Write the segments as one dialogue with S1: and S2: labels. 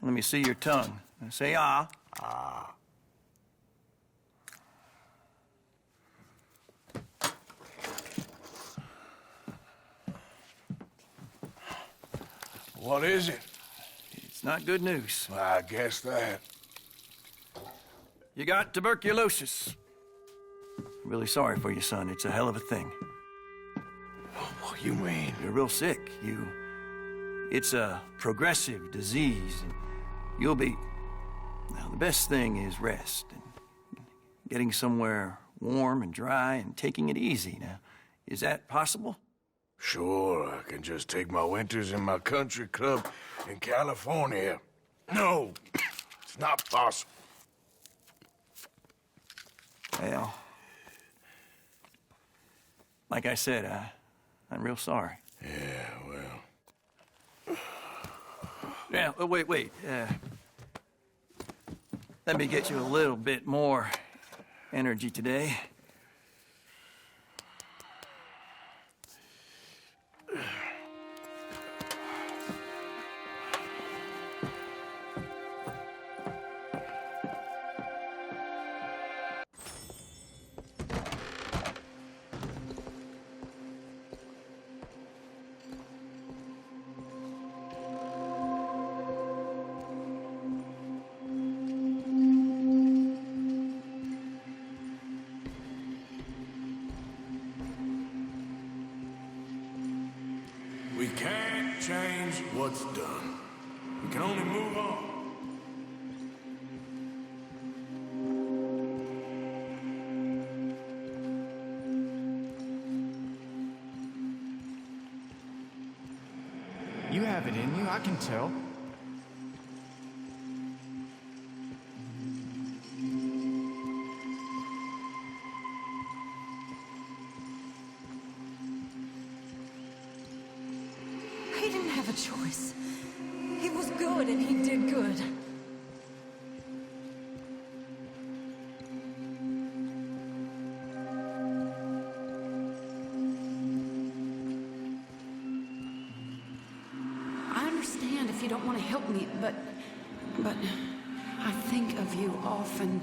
S1: Let me see your tongue. Say ah.
S2: Ah. What is it?
S1: It's not good news.
S2: I guess that.
S1: You got tuberculosis. Really sorry for you, son. It's a hell of a thing.
S2: What you mean?
S1: You're real sick. It's a progressive disease, and you'll be... Now, the best thing is rest, and getting somewhere warm and dry, and taking it easy. Now, is that possible?
S2: Sure, I can just take my winters in my country club in California. No, it's not possible.
S1: Well, like I said, I'm real sorry.
S2: Yeah, well...
S1: Yeah, wait. Let me get you a little bit more energy today.
S2: We can't change what's done. We can only move on.
S3: You have it in you, I can tell.
S4: He didn't have a choice. He was good and he did good. I understand if you don't want to help me, but I think of you often.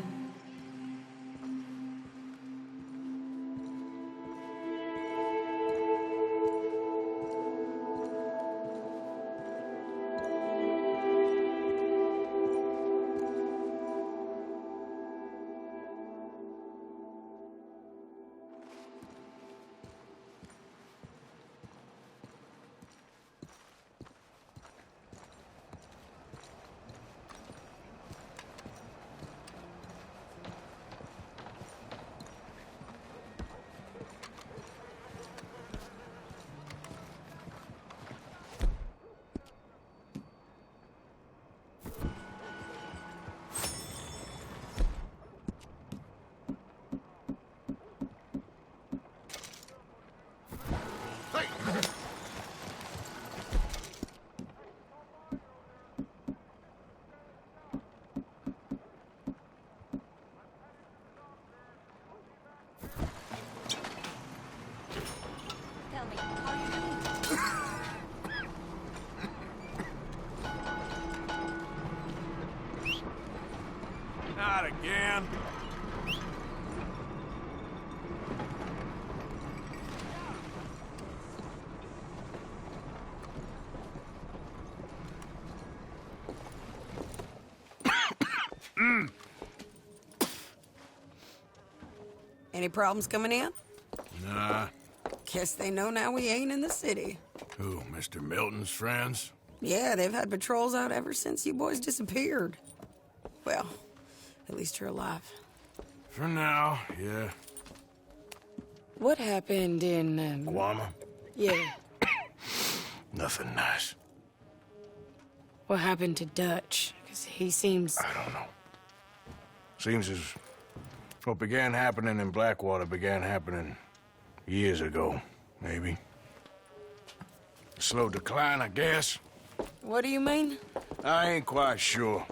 S2: Not again.
S5: Any problems coming in?
S2: Nah.
S5: Guess they know now we ain't in the city.
S2: Who, Mr. Milton's friends?
S5: Yeah, they've had patrols out ever since you boys disappeared. Well, at least you're alive.
S2: For now, yeah.
S5: What happened in,
S2: Guama?
S5: Yeah.
S2: Nothing nice.
S5: What happened to Dutch? Because he seems...
S2: I don't know. Seems as what began happening in Blackwater began happening years ago, maybe. A slow decline, I guess.
S5: What do you mean?
S2: I ain't quite sure.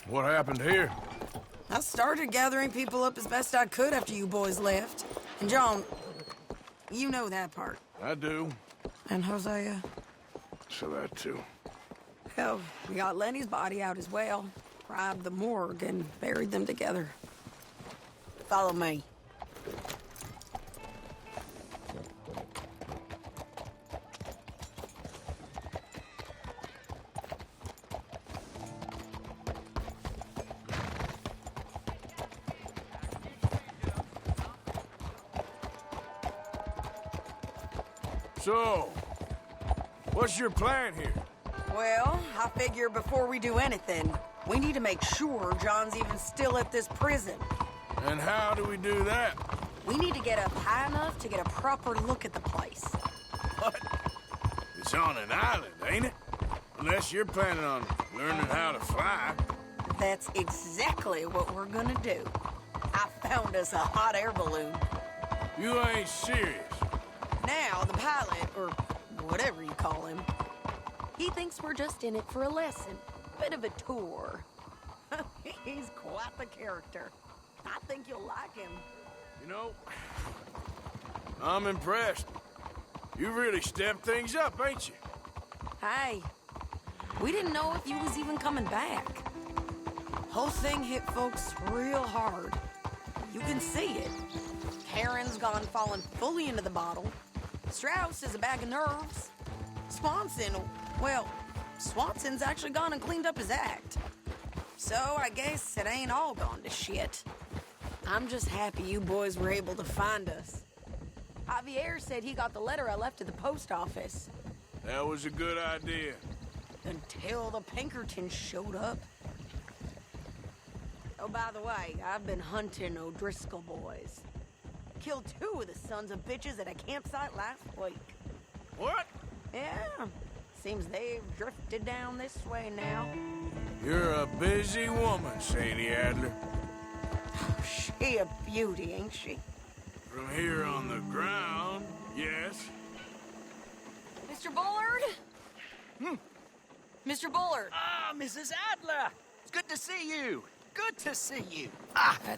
S2: What happened here?
S5: I started gathering people up as best I could after you boys left. And John, you know that part.
S2: I do.
S5: And Hosea?
S2: So that too.
S5: Well, we got Lenny's body out as well. Robbed the morgue and buried them together. Follow me.
S2: So, what's your plan here?
S5: Well, I figure before we do anything, we need to make sure John's even still at this prison.
S2: And how do we do that?
S5: We need to get up high enough to get a proper look at the place.
S2: What? It's on an island, ain't it? Unless you're planning on learning how to fly.
S5: That's exactly what we're gonna do. I found us a hot air balloon.
S2: You ain't serious.
S5: Now, the pilot, or whatever you call him, he thinks we're just in it for a lesson. Bit of a tour. He's quite the character. I think you'll like him.
S2: You know, I'm impressed. You really stepped things up, ain't you?
S5: Hey, we didn't know if you was even coming back. Whole thing hit folks real hard. You can see it. Karen's gone falling fully into the bottle. Strauss is a bag of nerves. Swanson's actually gone and cleaned up his act. So I guess it ain't all gone to shit. I'm just happy you boys were able to find us. Javier said he got the letter I left at the post office.
S2: That was a good idea.
S5: Until the Pinkertons showed up. Oh, by the way, I've been hunting O'Driscoll boys. Killed 2 of the sons of bitches at a campsite last week.
S2: What?
S5: Yeah, seems they've drifted down this way now.
S2: You're a busy woman, Sadie Adler.
S5: She a beauty, ain't she?
S2: From here on the ground, yes.
S5: Mr. Bullard? Mr. Bullard.
S6: Ah, Mrs. Adler! It's good to see you. Good to see you.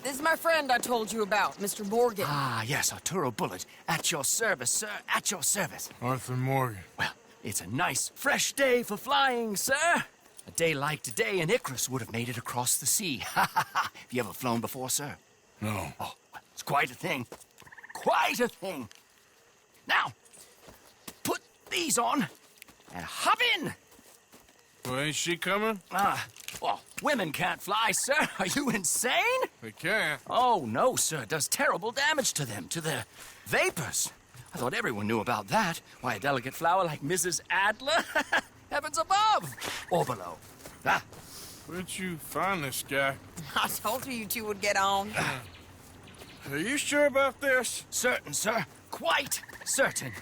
S5: This is my friend I told you about, Mr. Morgan.
S6: Ah, yes, Arturo Bullard. At your service, sir. At your service.
S2: Arthur Morgan.
S6: Well, it's a nice, fresh day for flying, sir. A day like today, an Icarus would have made it across the sea. Ha ha ha. Have you ever flown before, sir?
S2: No.
S6: Oh, it's quite a thing. Quite a thing. Now, put these on and hop in.
S2: Well, ain't she coming?
S6: Well, women can't fly, sir. Are you insane?
S2: They can't.
S6: Oh, no, sir. It does terrible damage to them, to their vapors. I thought everyone knew about that. Why, a delicate flower like Mrs. Adler? Heavens above! Or below. Ah,
S2: Where'd you find this guy?
S5: I told you 2 would get on.
S2: Are you sure about this?
S6: certain, sir. Quite certain.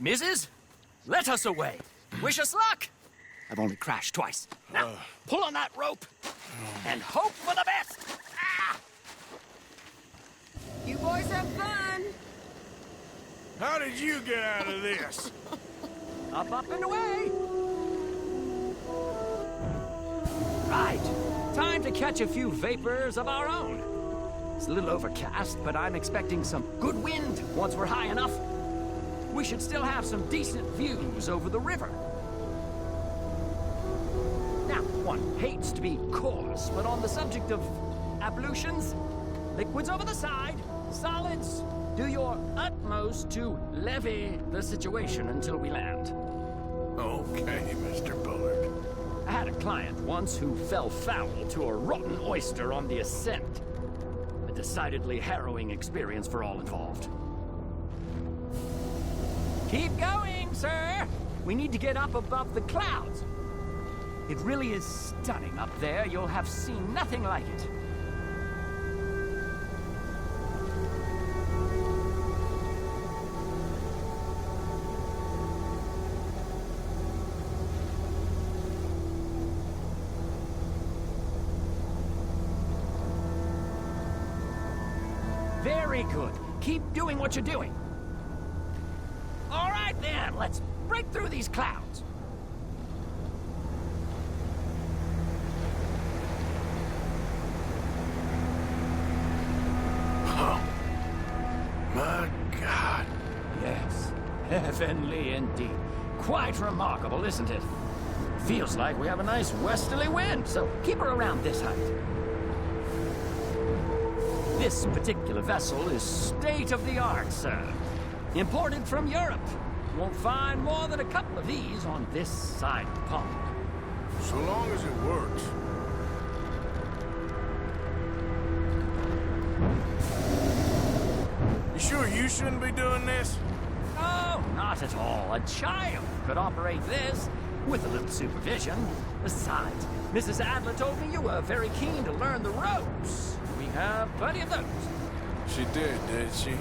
S6: Mrs., let us away. Wish us luck. I've only crashed twice. Now, pull on that rope and hope for the best. Ah!
S5: You boys have fun.
S2: How did you get out of this?
S6: Up, up, and away. Right. Time to catch a few vapors of our own. It's a little overcast, but I'm expecting some good wind once we're high enough. We should still have some decent views over the river. Now, one hates to be coarse, but on the subject of ablutions, liquids over the side, solids, do your utmost to levy the situation until we land.
S2: Okay, Mr. Bullard.
S6: I had a client once who fell foul to a rotten oyster on the ascent. A decidedly harrowing experience for all involved. Keep going, sir! We need to get up above the clouds. It really is stunning up there. You'll have seen nothing like it. Very good. Keep doing what you're doing. All right, then. Let's break through these clouds.
S2: Oh, my God.
S6: Yes, heavenly indeed. Quite remarkable, isn't it? Feels like we have a nice westerly wind, so keep her around this height. This particular vessel is state-of-the-art, sir. Imported from Europe. Won't find more than a couple of these on this side of the pond.
S2: So long as it works. You sure you shouldn't be doing this?
S6: Oh, not at all. A child could operate this with a little supervision. Besides, Mrs. Adler told me you were very keen to learn the ropes. We have plenty of those.
S2: She did she?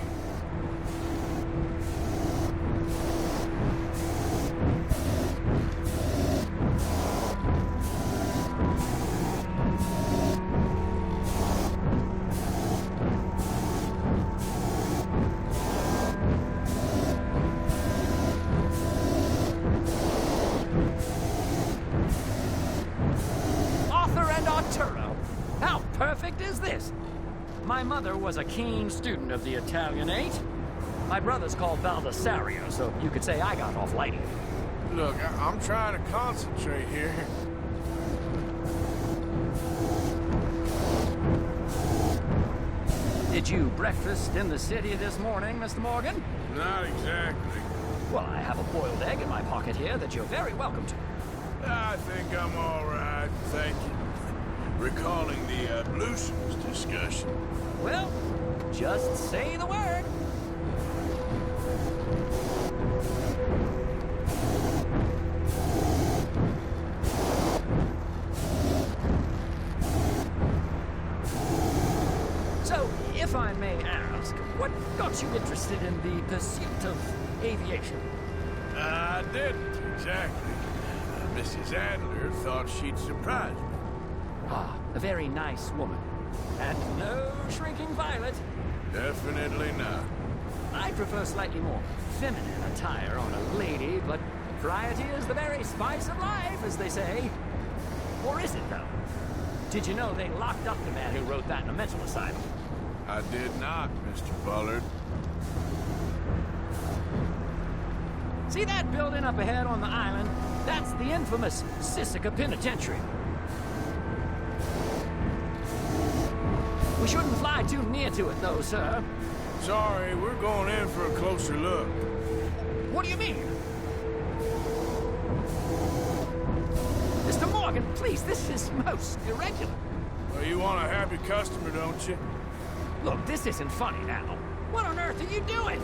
S6: How perfect is this? My mother was a keen student of the Italianate. My brother's called Baldessario, so you could say I got off lightly.
S2: Look, I'm trying to concentrate here.
S6: Did you breakfast in the city this morning, Mr. Morgan?
S2: Not exactly.
S6: Well, I have a boiled egg in my pocket here that you're very welcome to.
S2: I think I'm all right, thank you. Recalling the ablutions discussion.
S6: Well, just say the word. So, if I may ask, what got you interested in the pursuit of aviation?
S2: I didn't, exactly. Mrs. Adler thought she'd surprise me.
S6: Ah, a very nice woman. And no shrinking violet.
S2: Definitely not.
S6: I prefer slightly more feminine attire on a lady, but variety is the very spice of life, as they say. Or is it, though? Did you know they locked up the man who wrote that in a mental asylum?
S2: I did not, Mr. Bullard.
S6: See that building up ahead on the island? That's the infamous Sisika Penitentiary. We shouldn't fly too near to it, though, sir.
S2: Sorry, we're going in for a closer look.
S6: What do you mean? Mr. Morgan, please, this is most irregular.
S2: Well, you want a happy customer, don't you?
S6: Look, this isn't funny now. What on earth are you doing?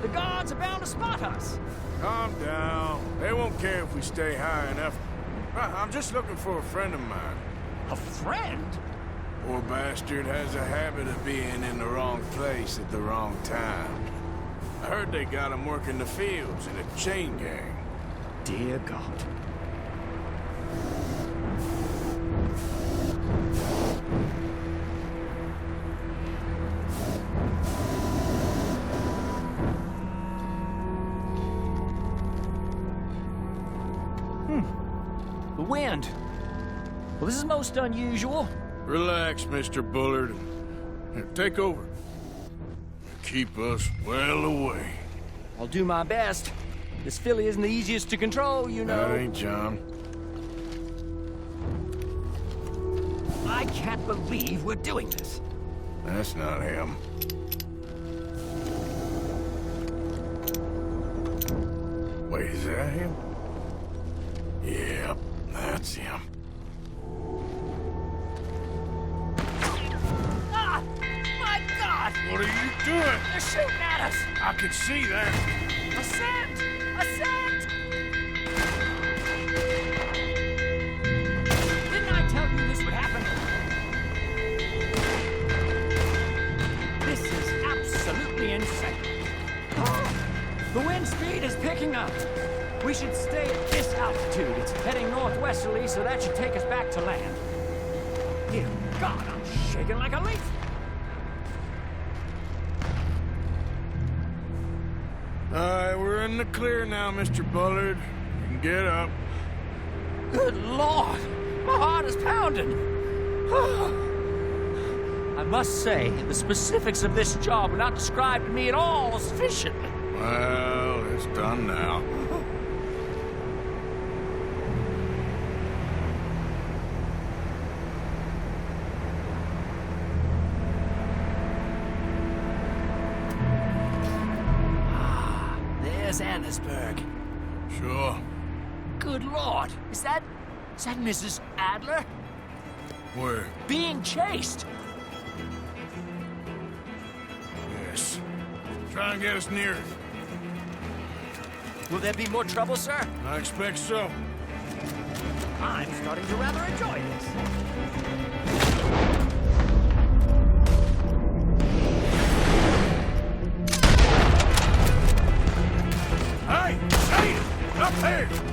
S6: The guards are bound to spot us.
S2: Calm down. They won't care if we stay high enough. I'm just looking for a friend of mine.
S6: A friend?
S2: Poor bastard has a habit of being in the wrong place at the wrong time. I heard they got him working the fields in a chain gang.
S6: Dear God. The wind. Well, this is most unusual.
S2: Relax, Mr. Bullard. Here, take over. Keep us well away.
S6: I'll do my best. This filly isn't the easiest to control, you know.
S2: That ain't John.
S6: I can't believe we're doing this.
S2: That's not him. Wait, is that him? Yep, that's him.
S6: Ah! My God!
S2: What are you doing?
S6: They're shooting at us!
S2: I can see that.
S6: Ascend! Ascend! Didn't I tell you this would happen? This is absolutely insane. Oh, the wind speed is picking up. We should stay at this altitude. It's heading northwesterly, so that should take us back to land. Dear God, I'm shaking like a leaf.
S2: All right, we're in the clear now, Mr. Bullard. You can get up.
S6: Good Lord, my heart is pounding. I must say, the specifics of this job were not described to me at all sufficiently.
S2: Well, it's done now.
S6: USS Annesburg.
S2: Sure.
S6: Good Lord, is that Mrs. Adler?
S2: Where?
S6: Being chased!
S2: Yes. Try and get us near it.
S6: Will there be more trouble, sir?
S2: I expect so.
S6: I'm starting to rather enjoy this.
S2: Hey! Hey! Up there!